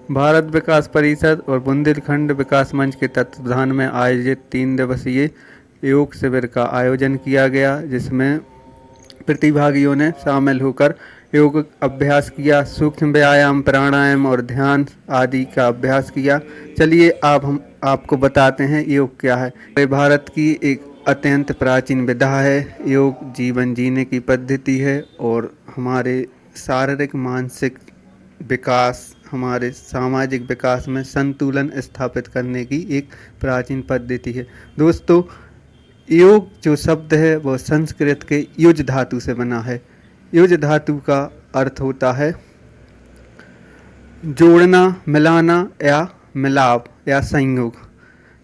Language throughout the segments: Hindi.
भारत विकास परिषद और बुंदेलखंड विकास मंच के तत्वाधान में आयोजित 3 दिवसीय योग शिविर का आयोजन किया गया, जिसमें प्रतिभागियों ने शामिल होकर योग अभ्यास किया, सूक्ष्म व्यायाम, प्राणायाम और ध्यान आदि का अभ्यास किया। चलिए हम आपको बताते हैं योग क्या है। ये भारत की एक अत्यंत प्राचीन विधा है। योग जीवन जीने की पद्धति है और हमारे शारीरिक मानसिक विकास, हमारे सामाजिक विकास में संतुलन स्थापित करने की एक प्राचीन पद्धति है। दोस्तों, योग जो शब्द है वो संस्कृत के युज धातु से बना है। युज धातु का अर्थ होता है जोड़ना, मिलाना या मिलाप या संयोग।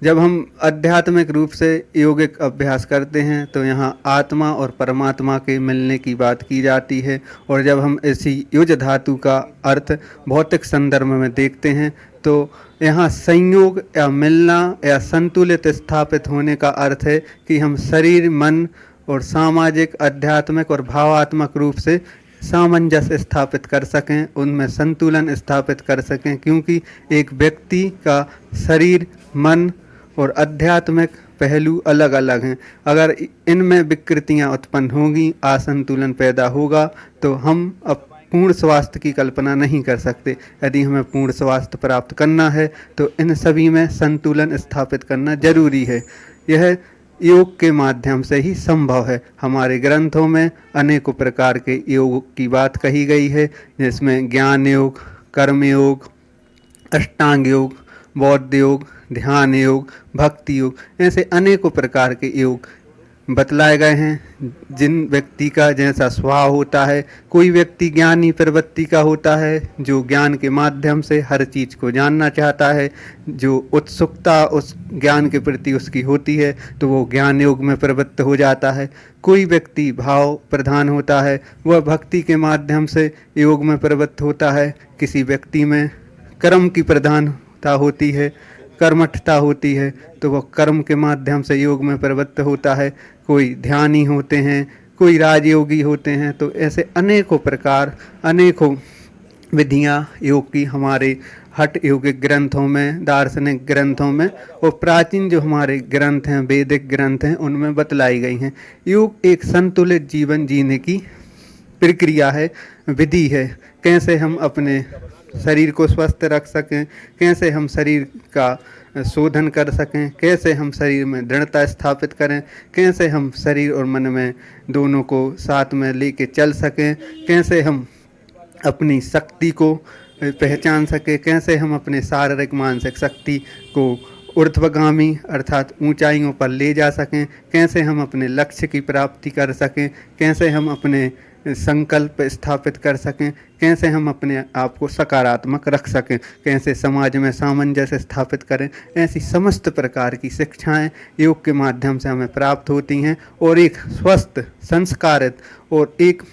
जब हम आध्यात्मिक रूप से योगिक अभ्यास करते हैं तो यहाँ आत्मा और परमात्मा के मिलने की बात की जाती है, और जब हम इसी युज धातु का अर्थ भौतिक संदर्भ में देखते हैं तो यहाँ संयोग या मिलना या संतुलित स्थापित होने का अर्थ है कि हम शरीर, मन और सामाजिक, आध्यात्मिक और भावात्मक रूप से सामंजस्य स्थापित कर सकें, उनमें संतुलन स्थापित कर सकें। क्योंकि एक व्यक्ति का शरीर, मन और आध्यात्मिक पहलू अलग अलग हैं। अगर इनमें विकृतियां उत्पन्न होंगी, असंतुलन पैदा होगा, तो हम अब पूर्ण स्वास्थ्य की कल्पना नहीं कर सकते। यदि हमें पूर्ण स्वास्थ्य प्राप्त करना है तो इन सभी में संतुलन स्थापित करना जरूरी है। यह योग के माध्यम से ही संभव है। हमारे ग्रंथों में अनेकों प्रकार के योग की बात कही गई है, जिसमें ज्ञान योग, कर्म योग, अष्टांग योग, बौद्ध योग, ध्यान योग, भक्ति योग, ऐसे अनेकों प्रकार के योग बतलाए गए हैं। जिन व्यक्ति का जैसा स्वभाव होता है, कोई व्यक्ति ज्ञानी प्रवृत्ति का होता है जो ज्ञान के माध्यम से हर चीज़ को जानना चाहता है, जो उत्सुकता उस ज्ञान के प्रति उसकी होती है, तो वो ज्ञान योग में प्रवृत्त हो जाता है। कोई व्यक्ति भाव प्रधान होता है, वह भक्ति के माध्यम से योग में प्रवृत्त होता है। किसी व्यक्ति में कर्म की प्रधानता होती है, कर्मठता होती है, तो वह कर्म के माध्यम से योग में प्रवृत्त होता है। कोई ध्यानी होते हैं, कोई राजयोगी होते हैं। तो ऐसे अनेकों प्रकार, अनेकों विधियां योग की हमारे हठ योगिक ग्रंथों में, दार्शनिक ग्रंथों में और प्राचीन जो हमारे ग्रंथ हैं, वैदिक ग्रंथ हैं, उनमें बतलाई गई हैं। योग एक संतुलित जीवन जीने की प्रक्रिया है, विधि है। कैसे हम अपने शरीर को स्वस्थ रख सकें, कैसे हम शरीर का शोधन कर सकें, कैसे हम शरीर में दृढ़ता स्थापित करें, कैसे हम शरीर और मन में दोनों को साथ में लेके चल सकें, कैसे हम अपनी शक्ति को पहचान सकें, कैसे हम अपने शारीरिक मानसिक शक्ति को ऊर्ध्वगामी अर्थात ऊंचाइयों पर ले जा सकें, कैसे हम अपने लक्ष्य की प्राप्ति कर सकें, कैसे हम अपने संकल्प स्थापित कर सकें, कैसे हम अपने आप को सकारात्मक रख सकें, कैसे समाज में सामंजस्य स्थापित करें। ऐसी समस्त प्रकार की शिक्षाएं योग के माध्यम से हमें प्राप्त होती हैं, और एक स्वस्थ, संस्कारित और एक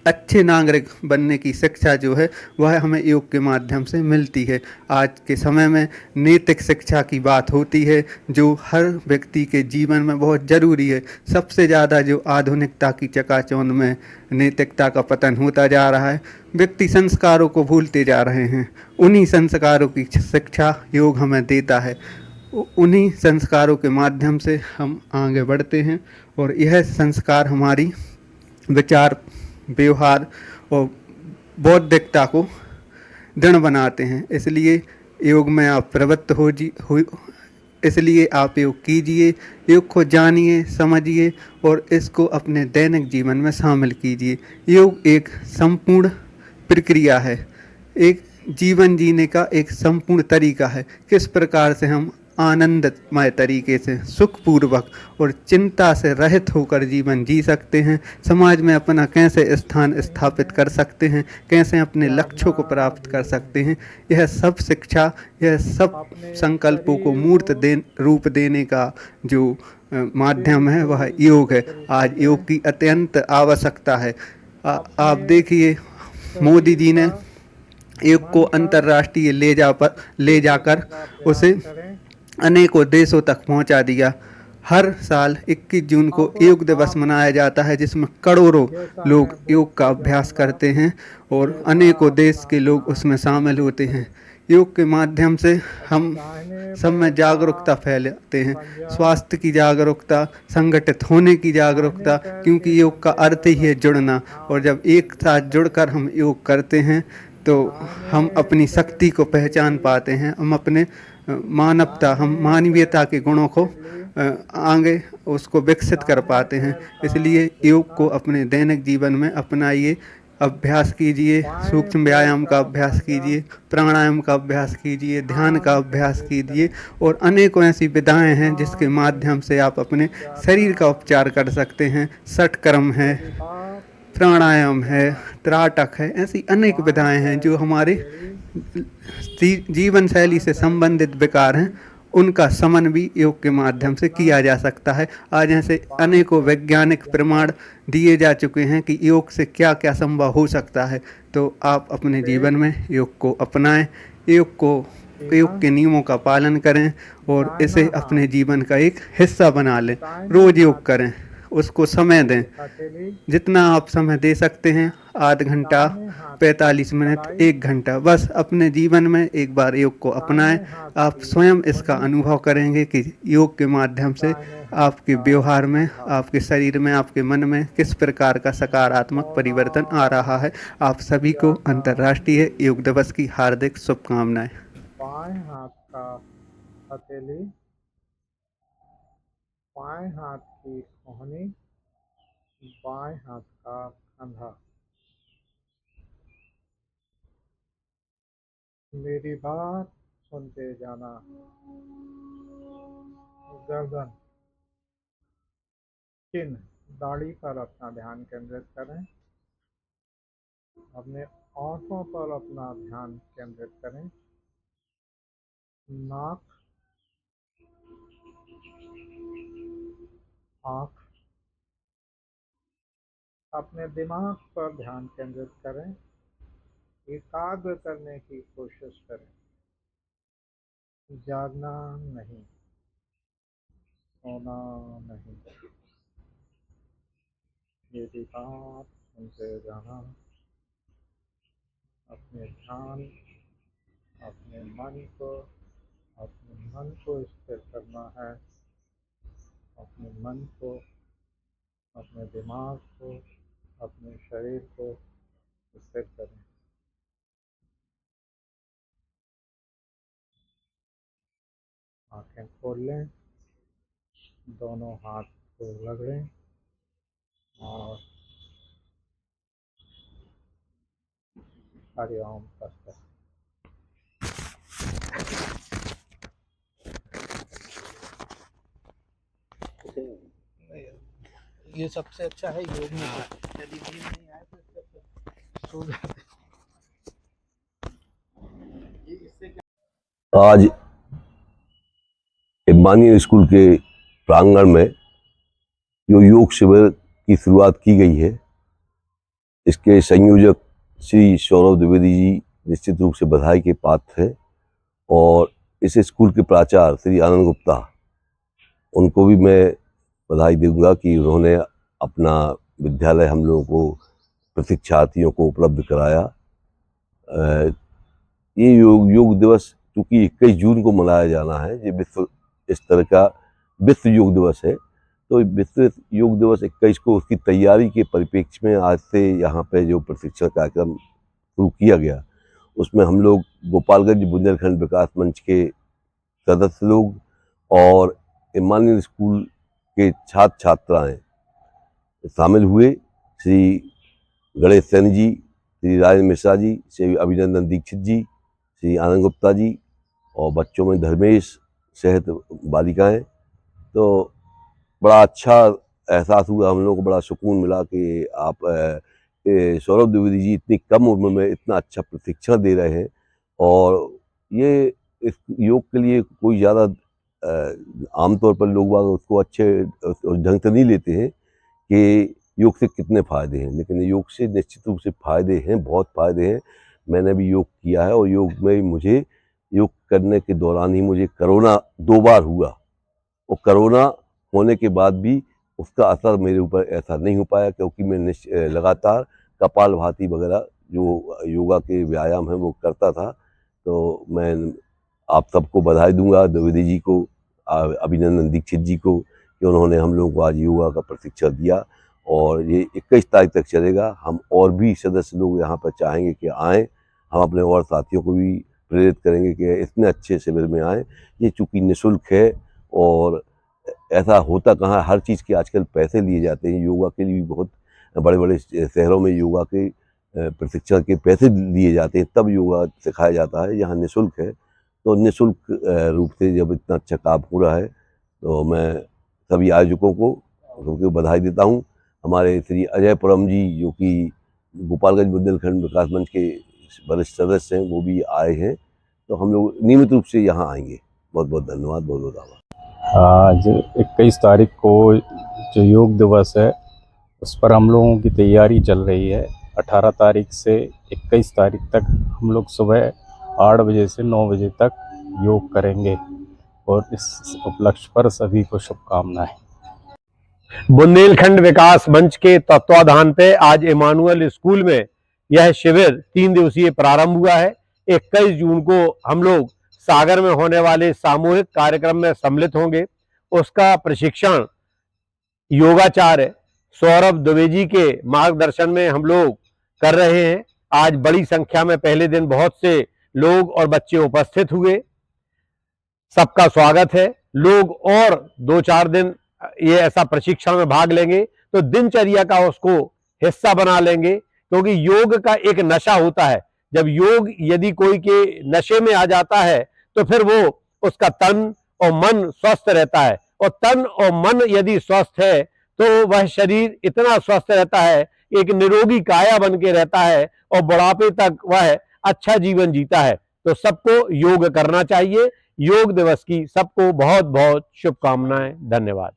अच्छे नागरिक बनने की शिक्षा जो है वह हमें योग के माध्यम से मिलती है। आज के समय में नैतिक शिक्षा की बात होती है, जो हर व्यक्ति के जीवन में बहुत ज़रूरी है। सबसे ज़्यादा जो आधुनिकता की चकाचौंध में नैतिकता का पतन होता जा रहा है, व्यक्ति संस्कारों को भूलते जा रहे हैं। उन्हीं संस्कारों की शिक्षा योग हमें देता है। उन्हीं संस्कारों के माध्यम से हम आगे बढ़ते हैं, और यह संस्कार हमारी विचार, व्यवहार और बौद्धिकता को दृढ़ बनाते हैं। इसलिए योग में आप प्रवृत्त हो इसलिए आप योग कीजिए, योग को जानिए, समझिए और इसको अपने दैनिक जीवन में शामिल कीजिए। योग एक संपूर्ण प्रक्रिया है, एक जीवन जीने का एक संपूर्ण तरीका है। किस प्रकार से हम आनंदमय तरीके से, सुखपूर्वक और चिंता से रहित होकर जीवन जी सकते हैं, समाज में अपना कैसे स्थान स्थापित कर सकते हैं, कैसे अपने लक्ष्यों को प्राप्त कर सकते हैं, यह सब शिक्षा, यह सब संकल्पों को मूर्त रूप देने का जो माध्यम है वह योग है। आज योग की अत्यंत आवश्यकता है। आप देखिए, मोदी जी ने योग को अंतर्राष्ट्रीय ले जाकर उसे अनेकों देशों तक पहुंचा दिया। हर साल 21 जून को योग दिवस मनाया जाता है, जिसमें करोड़ों लोग योग का अभ्यास करते हैं और अनेकों देश के लोग उसमें शामिल होते हैं। योग के माध्यम से हम सब में जागरूकता फैलाते हैं, स्वास्थ्य की जागरूकता, संगठित होने की जागरूकता, क्योंकि योग का अर्थ ही है जुड़ना। और जब एक साथ जुड़कर हम योग करते हैं तो हम अपनी शक्ति को पहचान पाते हैं, हम अपने मानवता, हम मानवीयता के गुणों को आगे उसको विकसित कर पाते हैं। इसलिए योग को अपने दैनिक जीवन में अपनाइए, अभ्यास कीजिए, सूक्ष्म व्यायाम का अभ्यास कीजिए, प्राणायाम का अभ्यास कीजिए, ध्यान का अभ्यास कीजिए और अनेकों ऐसी विधाएं हैं जिसके माध्यम से आप अपने शरीर का उपचार कर सकते हैं। षटकर्म है, प्राणायाम है, त्राटक है, ऐसी अनेक विधाएं हैं जो हमारे जीवन शैली से संबंधित विकार हैं, उनका शमन भी योग के माध्यम से किया जा सकता है। आज ऐसे अनेकों वैज्ञानिक प्रमाण दिए जा चुके हैं कि योग से क्या क्या संभव हो सकता है। तो आप अपने जीवन में योग को अपनाएं, योग के नियमों का पालन करें और इसे अपने जीवन का एक हिस्सा बना लें। रोज योग करें, उसको समय दें, जितना आप समय दे सकते हैं, आध घंटा, 45 मिनट, 1 घंटा, बस अपने जीवन में एक बार योग को अपनाएं। आप स्वयं इसका अनुभव करेंगे कि योग के माध्यम से आपके व्यवहार में, आपके शरीर में, आपके मन में किस प्रकार का सकारात्मक परिवर्तन आ रहा है। आप सभी को अंतर्राष्ट्रीय योग दिवस की हार्दिक शुभकामनाएं। बाएं हाथ का हथेली, बाएं हाथ की कोहनी, बाएं हाथ का कंधा। मेरी बात सुनते जाना। गर्दन, चिन्ह, दाढ़ी पर अपना ध्यान केंद्रित करें। अपने आंखों पर अपना ध्यान केंद्रित करें। नाक, आँख, अपने दिमाग पर ध्यान केंद्रित करें। एकाग्र करने की कोशिश करें, जागना नहीं, सोना नहीं। मेरी बात सुनते जाना। अपने ध्यान, अपने मन को स्थिर करना है। अपने मन को, अपने दिमाग को, अपने शरीर को स्थिर करें। आंखें खोल लें, दोनों हाथ को रगड़ें और हरिओम करते हैं। ये सबसे अच्छा है योग में। यदि नींद नहीं आए तो सो जाते। आज इमानियल स्कूल के प्रांगण में जो योग शिविर की शुरुआत की गई है, इसके संयोजक श्री सौरभ द्विवेदी जी निश्चित रूप से बधाई के पात्र हैं और इस स्कूल के प्राचार्य श्री आनंद गुप्ता, उनको भी मैं बधाई दूंगा कि उन्होंने अपना विद्यालय हम लोगों को, प्रशिक्षार्थियों को उपलब्ध कराया। ये योग दिवस चूँकि 21 जून को मनाया जाना है, ये विश्व इस तरह का विश्व योग दिवस है, तो विश्व योग दिवस 21 को उसकी तैयारी के परिप्रेक्ष्य में आज से यहाँ पे जो प्रशिक्षण कार्यक्रम शुरू किया गया, उसमें हम लोग गोपालगंज बुंदेलखंड विकास मंच के सदस्य लोग और इमानियल स्कूल के छात्र छात्राएँ शामिल हुए। श्री गणेश सैनी जी, श्री राजेंद्र मिश्रा जी, श्री अभिनंदन दीक्षित जी, श्री आनंद गुप्ता जी और बच्चों में धर्मेश सहित बालिकाएँ। तो बड़ा अच्छा एहसास हुआ, हम लोगों को बड़ा सुकून मिला कि आप सौरभ द्विवेदी जी इतनी कम उम्र में इतना अच्छा प्रशिक्षण दे रहे हैं। और ये इस योग के लिए कोई ज़्यादा आमतौर पर लोग बाग उसको अच्छे ढंग से नहीं लेते हैं कि योग से कितने फ़ायदे हैं, लेकिन योग से निश्चित रूप से फ़ायदे हैं, बहुत फ़ायदे हैं। मैंने भी योग किया है और योग में मुझे, योग करने के दौरान ही मुझे कोरोना 2 बार हुआ और कोरोना होने के बाद भी उसका असर मेरे ऊपर ऐसा नहीं हो पाया, क्योंकि मैं लगातार कपालभाति वगैरह जो योगा के व्यायाम हैं वो करता था। तो मैं आप सबको बधाई दूंगा, द्विवेदी जी को, अभिनंदन दीक्षित जी को, कि उन्होंने हम लोगों को आज योगा का प्रशिक्षण दिया और ये 21 तारीख तक चलेगा। हम और भी सदस्य लोग यहाँ पर चाहेंगे कि आएँ, हम अपने और साथियों को भी प्रेरित करेंगे कि इतने अच्छे शिविर में आएँ। ये चूँकि निःशुल्क है और ऐसा होता कहाँ है, हर चीज़ के आजकल पैसे लिए जाते हैं। योगा के लिए भी बहुत बड़े-बड़े शहरों में योगा के प्रशिक्षण के पैसे लिए जाते हैं, तब योगा सिखाया जाता है। यहाँ निःशुल्क है, तो निःशुल्क रूप से जब इतना अच्छा काम हो रहा है, तो मैं सभी आयोजकों को सबको बधाई देता हूँ। हमारे श्री अजय पुरम जी, जो कि गोपालगंज बुंदेलखंड विकास मंच के वरिष्ठ सदस्य हैं, वो भी आए हैं। तो हम लोग नियमित रूप से यहाँ आएंगे। बहुत बहुत धन्यवाद, बहुत बहुत आभार। आज 21 तारीख को जो योग दिवस है उस पर हम लोगों की तैयारी चल रही है। 18 तारीख से 21 तारीख तक हम लोग सुबह 8 बजे से 9 बजे तक योग करेंगे और इस उपलक्ष्य पर सभी को शुभकामनाएं। बुंदेलखंड विकास मंच के तत्वाधान पे आज इमानुअल स्कूल में यह शिविर 3 दिवसीय प्रारंभ हुआ है। 21 जून को हम लोग सागर में होने वाले सामूहिक कार्यक्रम में सम्मिलित होंगे। उसका प्रशिक्षण योगाचार्य सौरभ द्विवेदी के मार्गदर्शन में हम लोग कर रहे हैं। आज बड़ी संख्या में पहले दिन बहुत से लोग और बच्चे उपस्थित हुए। सबका स्वागत है। लोग और 2-4 दिन ये ऐसा प्रशिक्षण में भाग लेंगे तो दिनचर्या का उसको हिस्सा बना लेंगे, क्योंकि योग का एक नशा होता है। जब योग यदि कोई के नशे में आ जाता है तो फिर वो उसका तन और मन स्वस्थ रहता है, और तन और मन यदि स्वस्थ है तो वह शरीर इतना स्वस्थ रहता है, एक निरोगी काया बन के रहता है और बुढ़ापे तक वह अच्छा जीवन जीता है। तो सबको योग करना चाहिए। योग दिवस की सबको बहुत बहुत शुभकामनाएं। धन्यवाद।